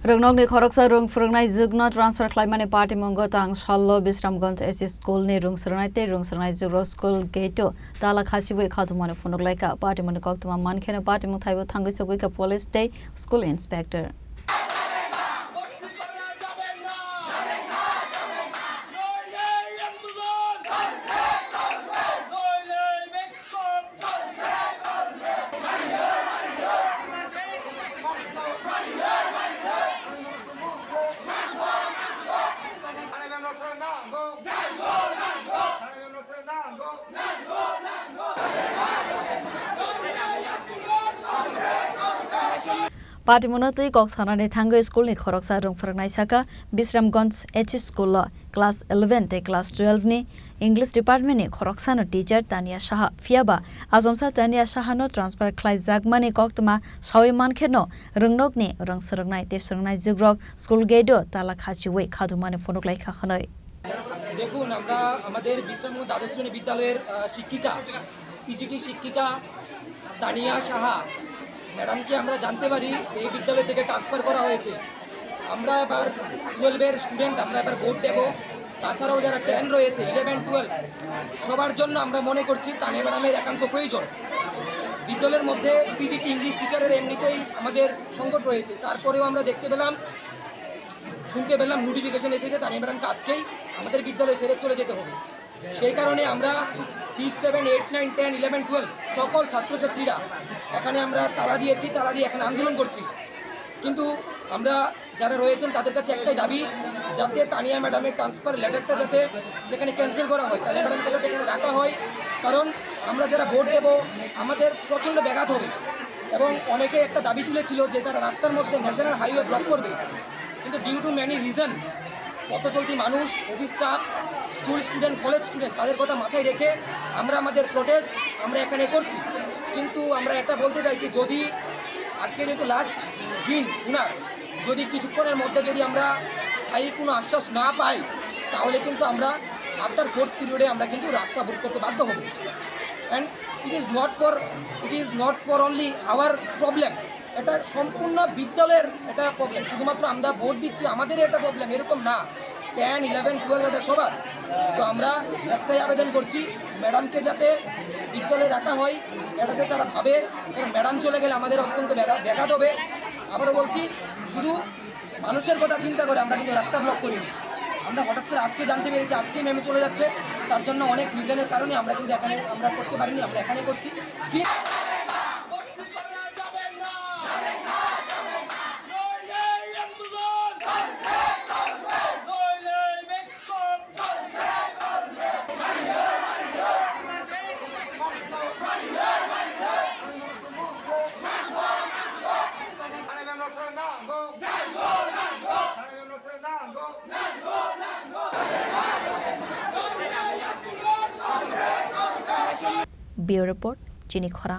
Rungnog ni khoroksa rung phurungnai jugna transfer khlaimani party mongo tang shallo Bisramganj SS school ni rung srangnai jugro school gate tala khachibui khatumani phunuglaika party moni koktuma mankhena party mong thaibo thangai sogui ka police day school inspector Party monotui kok sanane thangai school ni khoroksa rung phrangnai saka Bisramganj HS school class 11 te class 12 ni English department ni khoroksa no teacher Tania Saha fiaba azomsa Tania Saha no transfer khlai jagmani koktuma sawi mankheno rungnog ni rung srangnai te srangnai jugrok school gate tala khachiwei khadumani phonuklai khanoi দেখুন আমরা আমাদের বিশ্রামগঞ্জ দ্বাদশ শ্রেণী বিদ্যালয়ের শিক্ষিকা PGT শিক্ষিকা তানিয়া সাহা ম্যাডামকে আমরা জানতে পারি এই বিদ্যালয় থেকে ট্রান্সফার করা হয়েছে। আমরা এবার 12-এর স্টুডেন্ট, আমরা এবার বোর্ড দেব। তাছাড়াও যারা 10 রয়েছে 11-12 সবার জন্য আমরা মনে করছি তানিয়া ম্যাডামের একান্ত প্রয়োজন। বিদ্যালয়ের মধ্যে পিজিটি ইংলিশ টিচারের এমনিতেই আমাদের সংকট রয়েছে, তারপরেও আমরা শুনতে পেলাম নোটিফিকেশন এসেছে তানিয়া ম্যাডামকে আজকেই আমাদের বিদ্যালয় ছেড়ে চলে যেতে হবে। সেই কারণে আমরা 6, 7, 8, 9, 10, 11, 12 সকল ছাত্রছাত্রীরা এখানে আমরা তালা দিয়ে এখানে আন্দোলন করছি। কিন্তু আমরা যারা রয়েছেন তাদের কাছে একটাই দাবি, যাতে তানিয়া ম্যাডামের ট্রান্সফার লেটারটা যাতে সেখানে ক্যান্সেল করা হয়, তানিয়া ম্যাডামকে যাতে এখানে রাখা হয়। কারণ আমরা যারা ভোট দেব আমাদের প্রচণ্ড ব্যাঘাত হবে। এবং অনেকে একটা দাবি তুলেছিল যে তারা রাস্তার মধ্যে ন্যাশনাল হাইওয়ে ব্লক করবে, কিন্তু ডিউ টু ম্যানি রিজন পথ চলতি মানুষ, office staff, school student, college student তাদের কথা মাথায় রেখে আমরা আমাদের প্রোটেস্ট আমরা এখানে করছি। কিন্তু আমরা এটা বলতে চাইছি, যদি আজকে যেহেতু লাস্ট দিন উনার, যদি কিছুক্ষণের মধ্যে যদি আমরা স্থায়ী কোনো আশ্বাস না পাই তাহলে কিন্তু আমরা আফটার 4th পিরিয়ডে আমরা কিন্তু রাস্তা অবরোধ করতে বাধ্য হব। And it is not for only hour problem, এটা সম্পূর্ণ বিদ্যালয়ের এটা প্রবলেম। শুধুমাত্র আমরা ভোট দিচ্ছি আমাদের এটা প্রবলেম এরকম না, 10, 11, 12 এটা সবার। তো আমরা একটাই আবেদন করছি, ম্যাডামকে যাতে বিদ্যালয়ে রাখা হয়, এটাতে তারা ভাবে, কারণ ম্যাডাম চলে গেলে আমাদের অত্যন্ত ব্যাঘাত হবে। আবারও বলছি, শুধু মানুষের কথা চিন্তা করে আমরা কিন্তু রাস্তা ব্লক করিনি। আমরা হঠাৎ করে আজকে জানতে পেরেছি আজকেই ম্যামে চলে যাচ্ছে, তার জন্য অনেক রিজনের কারণে আমরা কিন্তু এখানে আমরা করতে পারিনি, আমরা এখানে করছি। Bureau Report, Jini Khora.